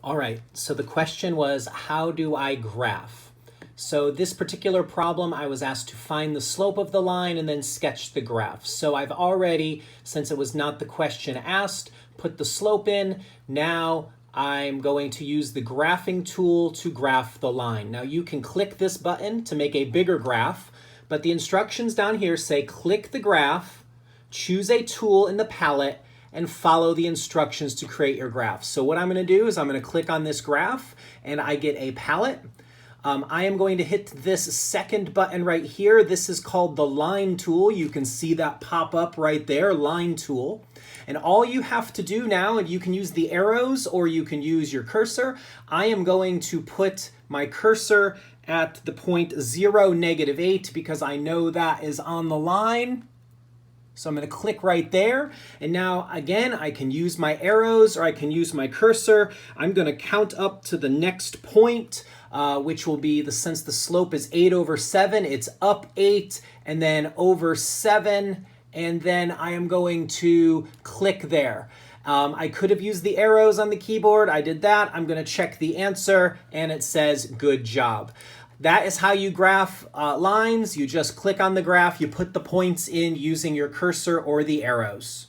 All right, so the question was, how do I graph? So this particular problem, I was asked to find the slope of the line and then sketch the graph. So I've already, since it was not the question asked, put the slope in. Now I'm going to use the graphing tool to graph the line. Now you can click this button to make a bigger graph, but the instructions down here say click the graph, choose a tool in the palette, and follow the instructions to create your graph. So what I'm going to do is I'm going to click on this graph and I get a palette. I am going to hit this second button right here. This is called the line tool. You can see that pop up right there, line tool. And all you have to do now, and you can use the arrows or you can use your cursor, I am going to put my cursor at the point 0, -8 because I know that is on the line. So I'm going to click right there. And now, again, I can use my arrows or I can use my cursor. I'm going to count up to the next point, which will be, since the slope is 8/7, it's up 8 and then over 7. And then I am going to click there. I could have used the arrows on the keyboard. I did that. I'm going to check the answer and it says good job. That is how you graph lines. You just click on the graph, you put the points in using your cursor or the arrows.